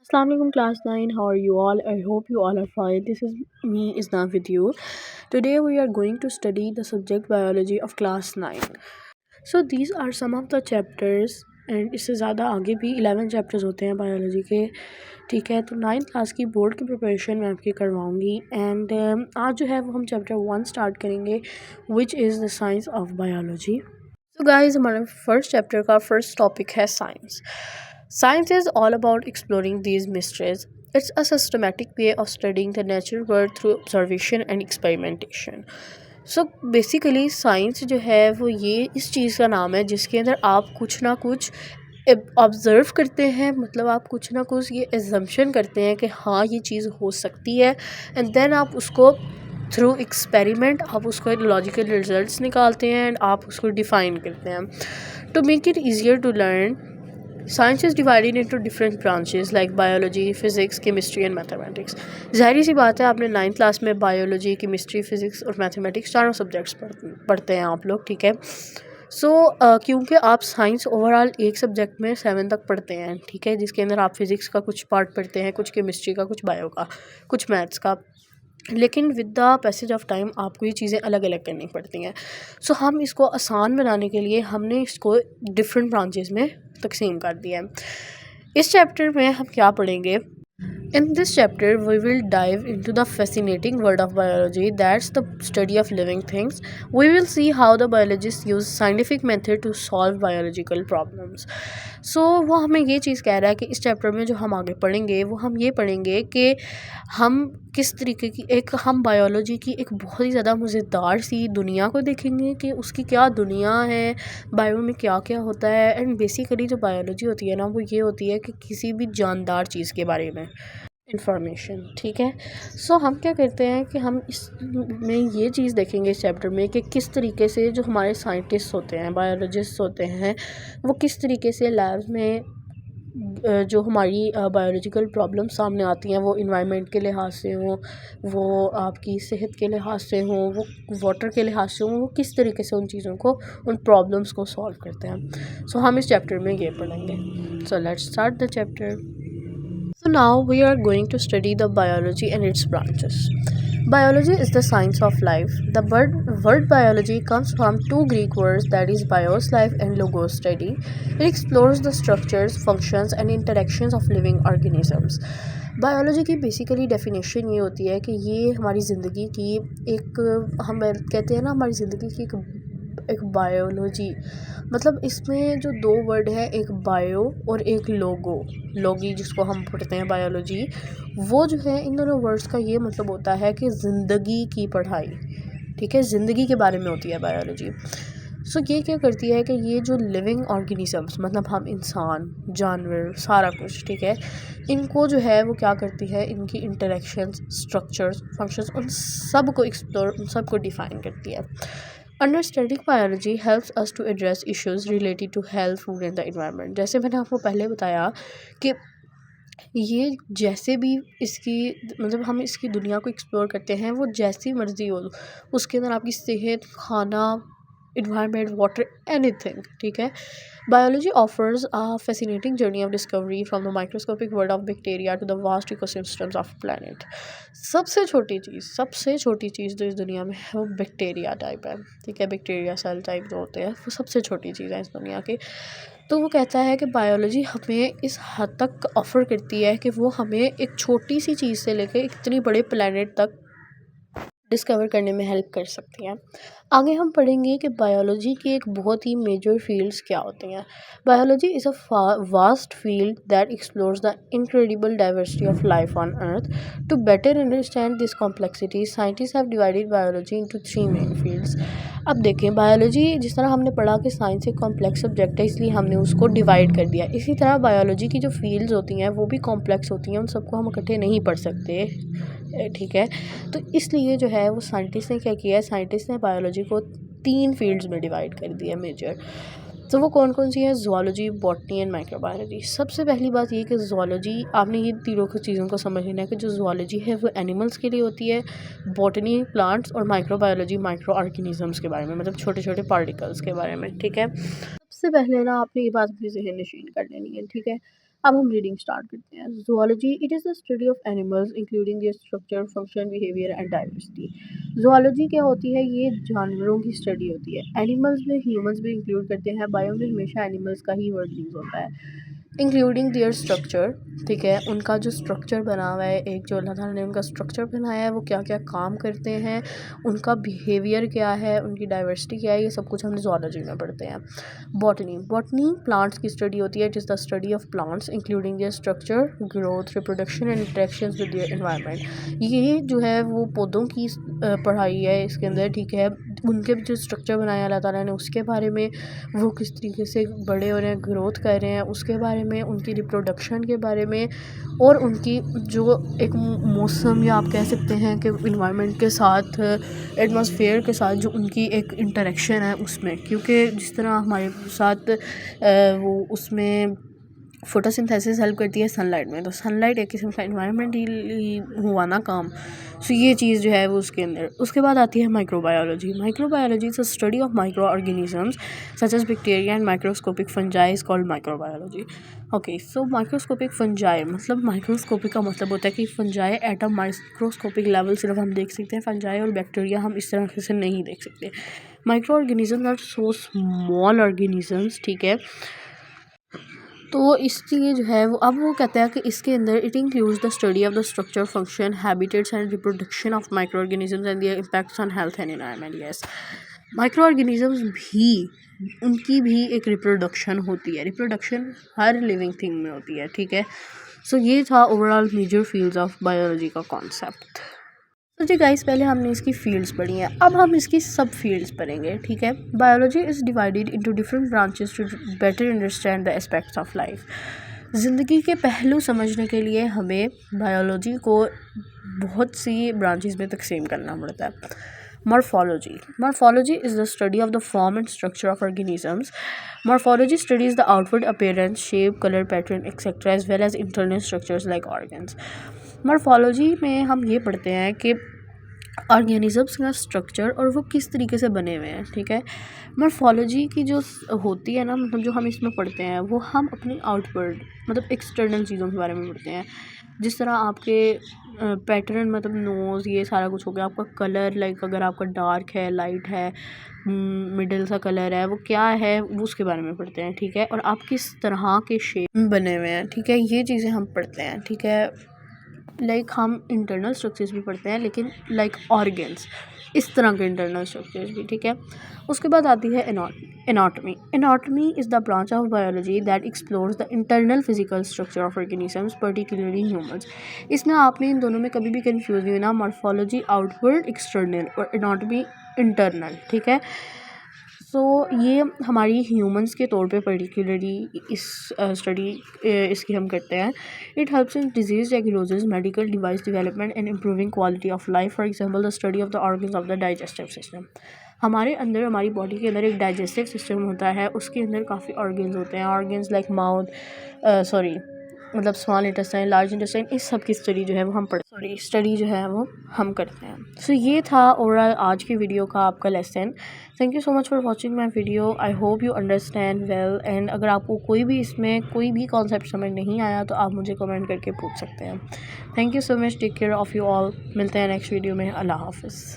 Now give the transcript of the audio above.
Assalamualaikum class 9, how are you all? I hope you all are fine. This is me Isna with you. Today we are going to study the subject biology of class 9. So these are some of the chapters and इससे ज़्यादा आगे भी 11 chapters होते हैं biology के. ठीक है, तो 9th क्लास की बोर्ड की प्रिपरेशन मैं आपकी करवाऊँगी एंड आज जो है वो हम चैप्टर 1 स्टार्ट करेंगे which is the science of biology. तो गाइस हमारा फर्स्ट चैप्टर का फर्स्ट टॉपिक है science. Science is all about exploring these mysteries. It's a systematic way of studying the natural world through observation and experimentation. So basically science जो है वो ये इस चीज़ का नाम है जिसके अंदर आप कुछ ना कुछ ऑब्ज़र्व करते हैं, मतलब आप कुछ ना कुछ ये एजम्पशन करते हैं कि हाँ ये चीज़ हो सकती है एंड देन आप उसको थ्रू एक्सपेरिमेंट आप उसको लॉजिकल रिजल्ट्स निकालते हैं एंड आप उसको डिफ़ाइन करते हैं. To make it easier to learn, science is divided into different branches like biology, physics, chemistry and mathematics. ज़ाहिर सी बात है आपने 9th क्लास में बायोलॉजी, केमिस्ट्री, फिज़िक्स और मैथमेटिक्स चारों सब्जेक्ट्स पढ़ते हैं आप लोग. ठीक है, सो क्योंकि आप साइंस ओवरऑल एक सब्जेक्ट में 7 तक पढ़ते हैं. ठीक है, जिसके अंदर आप फिज़िक्स का कुछ पार्ट पढ़ते हैं, कुछ केमिस्ट्री का, कुछ बायो का, कुछ मैथ्स का, लेकिन with the passage of time आपको ये चीज़ें अलग अलग करनी पड़ती हैं. सो हम इसको आसान बनाने के लिए हमने इसको डिफरेंट ब्रांचेस में तकसीम कर दिया है. इस चैप्टर में हम क्या पढ़ेंगे? In this chapter, we will dive into the fascinating world of biology, that's the study of living things. We will see how the biologists use scientific method to solve biological problems. So वो हमें ये चीज़ कह रहा है कि इस chapter में जो हम आगे पढ़ेंगे वो हम ये पढ़ेंगे कि हम किस तरीके की हम बायोलॉजी की एक बहुत ही ज़्यादा मज़ेदार सी दुनिया को देखेंगे कि उसकी क्या दुनिया है, बायो में क्या क्या होता है. एंड बेसिकली जो बायोलॉजी होती है ना वो ये होती है कि किसी भी जानदार चीज़ के बारे में इंफॉर्मेशन. ठीक है, सो हम क्या करते हैं कि हम इसमें ये चीज़ देखेंगे इस चैप्टर में कि किस तरीके से जो हमारे साइंटिस्ट होते हैं, बायोलॉजिस्ट होते हैं, वो किस तरीके से लैब्स में जो हमारी बायोलॉजिकल प्रॉब्लम सामने आती हैं वो इन्वायरमेंट के लिहाज से हों, वो आपकी सेहत के लिहाज से हों, वो वाटर के लिहाज से हों, वो किस तरीके से उन चीज़ों को, उन प्रॉब्लम्स को सॉल्व करते हैं. सो हम इस चैप्टर में ये पढ़ेंगे. So let's start the chapter. So now we are going to study the biology and its branches. Biology is the science of life. The word biology comes from two Greek words, that is bios, life, and logos, study. It explores the structures, functions and interactions of living organisms. Biology की basically definition ये होती है कि ये हमारी ज़िंदगी की एक, हम कहते हैं ना हमारी ज़िंदगी की एक बायोलॉजी, मतलब इसमें जो दो वर्ड है, एक बायो और एक लोगी जिसको हम पढ़ते हैं बायोलॉजी, वो जो है इन दोनों वर्ड्स का ये मतलब होता है कि ज़िंदगी की पढ़ाई. ठीक है, ज़िंदगी के बारे में होती है बायोलॉजी. सो ये क्या करती है कि ये जो लिविंग ऑर्गेनिजम्स, मतलब हम इंसान, जानवर, सारा कुछ, ठीक है, इनको जो है वो क्या करती है, इनकी इंटरेक्शंस, स्ट्रक्चर्स, फंक्शंस, उन सब को एक्सप्लोर, उन सब को डिफ़ाइन करती है. Understanding biology helps us to address issues related to health, food and the environment. जैसे मैंने आपको पहले बताया कि ये जैसे भी इसकी, मतलब हम इसकी दुनिया को एक्सप्लोर करते हैं, वो जैसी मर्जी हो, उसके अंदर आपकी सेहत, खाना, environment, water, anything. ठीक है, biology offers a fascinating journey of discovery from the microscopic world of bacteria to the vast ecosystems of planet. सबसे छोटी चीज़ जो इस दुनिया में है वो बैक्टीरिया टाइप है. ठीक है, बैक्टीरिया सेल टाइप जो होते हैं वो सबसे छोटी चीज़ है इस दुनिया की. तो वो कहता है कि बायोलॉजी हमें इस हद तक ऑफ़र करती है कि वो हमें एक छोटी सी चीज़ से लेकर इतनी बड़े प्लेनेट तक डिस्कवर करने में हेल्प कर सकती हैं. आगे हम पढ़ेंगे कि बायोलॉजी की एक बहुत ही मेजर फील्ड्स क्या होती हैं. Biology is a vast field that explores the incredible diversity of life on earth. To better understand this complexity, scientist have divided biology into 3 main fields. अब देखें, बायोलॉजी जिस तरह हमने पढ़ा कि साइंस एक कॉम्प्लेक्स सब्जेक्ट है, इसलिए हमने उसको डिवाइड कर दिया. इसी तरह बायोलॉजी की जो फील्ड्स होती हैं वो भी कॉम्प्लेक्स होती हैं, उन सबको हम इकट्ठे नहीं पढ़ सकते. ठीक है, तो इसलिए जो है वो साइंटिस्ट ने क्या किया है, साइंटिस्ट ने बायोलॉजी को 3 फील्ड्स में डिवाइड कर दिया मेजर. तो वो कौन कौन सी हैं? Zoology, botany and microbiology. सबसे पहली बात ये कि ज़ूलॉजी, आपने ये तीनों चीज़ों को समझ लेना है कि जो ज़ूलॉजी है वो एनिमल्स के लिए होती है, बॉटनी प्लांट्स, और माइक्रोबायोलॉजी माइक्रो ऑर्गेनिजम्स के बारे में, मतलब छोटे छोटे पार्टिकल्स के बारे में. ठीक है, सबसे पहले ना आपने ये बात अपनी ज़हन नशीन कर लेनी है. ठीक है, अब हम रीडिंग स्टार्ट करते हैं। Zoology it is the study of animals including there structure, function, behaviour and diversity. Zoology क्या होती है? ये जानवरों की स्टडी होती है। एनिमल्स में ह्यूमंस भी इंक्लूड करते हैं। बायो में हमेशा एनिमल्स का ही वर्ड यूज़ होता है। इंक्लूडिंग देयर स्ट्रक्चर, ठीक है, उनका जो स्ट्रक्चर बना हुआ है, एक जो अल्लाह ताला ने उनका स्ट्रक्चर बनाया है, वो क्या क्या काम करते हैं, उनका बिहेवियर क्या है, उनकी डाइवर्सिटी क्या है, ये सब कुछ हम ज़ूलॉजी में पढ़ते हैं। बॉटनी बॉटनी प्लांट्स की स्टडी होती है। It is the study of plants including there structure, growth, reproduction and interactions with their environment. ये जो है वो पौधों की पढ़ाई है इसके अंदर, ठीक है। उनके जो स्ट्रक्चर बनाया अल्लाह ताला ने, उसके बारे में, वो किस तरीके से बड़े हो रहे हैं, ग्रोथ कर रहे हैं, उसके बारे में, उनकी रिप्रोडक्शन के बारे में, और उनकी जो एक मौसम या आप कह सकते हैं कि इन्वायरमेंट के साथ, एटमॉस्फेयर के साथ जो उनकी एक इंटरेक्शन है उसमें, क्योंकि जिस तरह हमारे साथ वो उसमें फोटोसिंथेसिस हेल्प करती है सनलाइट में, तो सनलाइट एक किस्म का इन्वायरमेंटली हुआ ना काम। सो ये चीज़ जो है वो उसके अंदर। उसके बाद आती है microbiology. Microbiology is a study of micro organisms such as bacteria and microscopic fungi is called microbiology. Okay, so microscopic fungi मतलब, माइक्रोस्कोपिक का मतलब होता है कि fungi at a microscopic level सिर्फ हम देख सकते हैं, फंजाई और बैक्टीरिया हम इस तरह से नहीं देख सकते। Micro organisms are so small organisms, ठीक है। तो इसलिए जो है वो, अब वो कहता है कि इसके अंदर it includes the study of the structure, function, habitats and reproduction of micro organisms and their impacts on health and environment. Yes, micro organisms भी, उनकी भी एक रिप्रोडक्शन होती है। रिप्रोडक्शन हर लिविंग थिंग में होती है, ठीक है। सो ये था overall major fields of biology का कॉन्सेप्ट। तो जी गाइस, पहले हमने इसकी फील्ड्स पढ़ी हैं, अब हम इसकी सब फील्ड्स पढ़ेंगे, ठीक है। Biology is divided into different branches to better understand the aspects of life. ज़िंदगी के पहलू समझने के लिए हमें बायोलॉजी को बहुत सी ब्रांचेस में तकसीम करना पड़ता है। Morphology is the study of the form and structure of organisms. Morphology studies the outward appearance, shape, color, pattern, etc. as well as internal structures like organs. Morphology में हम ये पढ़ते हैं कि ऑर्गेनिजम्स का स्ट्रक्चर और वो किस तरीके से बने हुए हैं, ठीक है। मॉर्फोलॉजी की जो होती है ना, मतलब जो हम इसमें पढ़ते हैं, वो हम अपनी आउटवर्ड मतलब एक्सटर्नल चीज़ों के बारे में पढ़ते हैं। जिस तरह आपके पैटर्न, मतलब नोज़, ये सारा कुछ हो गया। आपका कलर, लाइक अगर आपका डार्क है, लाइट है, मिडिल सा कलर है, वो क्या है, वो उसके बारे में पढ़ते हैं, ठीक है। और आप किस तरह के शेप बने हुए हैं, ठीक है, ये चीज़ें हम पढ़ते हैं, ठीक है। लाइक हम इंटरनल स्ट्रक्चर्स भी पढ़ते हैं, लेकिन लाइक ऑर्गन्स, इस तरह के इंटरनल स्ट्रक्चर्स भी, ठीक है। उसके बाद आती है anatomy. Anatomy is the branch of biology that explores the internal physical structure of organisms, particularly humans. इसमें आपने इन दोनों में कभी भी कंफ्यूज नहीं होना। मॉर्फोलॉजी आउटवर्ड एक्सटर्नल और एनाटॉमी इंटरनल, ठीक है। सो ये हमारी ह्यूमंस के तौर पे पर्टिकुलरली इस स्टडी इसकी हम करते हैं। It helps in disease diagnosis, medical device development and improving quality of life. For example the study of the organs of the digestive system. हमारे अंदर, हमारी बॉडी के अंदर एक डाइजेस्टिव सिस्टम होता है, उसके अंदर काफ़ी ऑर्गन्स होते हैं। ऑर्गन्स लाइक माउथ, मतलब स्मॉल इंटेस्टाइन, लार्ज इंटेस्टाइन, इस सब की स्टडी जो है वो हम करते हैं। सो ये था ओवरऑल आज की वीडियो का आपका lesson. Thank you so much for watching my video. I hope you understand well, and अगर आपको कोई भी इसमें कोई भी कॉन्सेप्ट समझ नहीं आया तो आप मुझे कमेंट करके पूछ सकते हैं। Thank you so much, take care of you all. मिलते हैं नेक्स्ट वीडियो में। अल्लाह हाफिज़।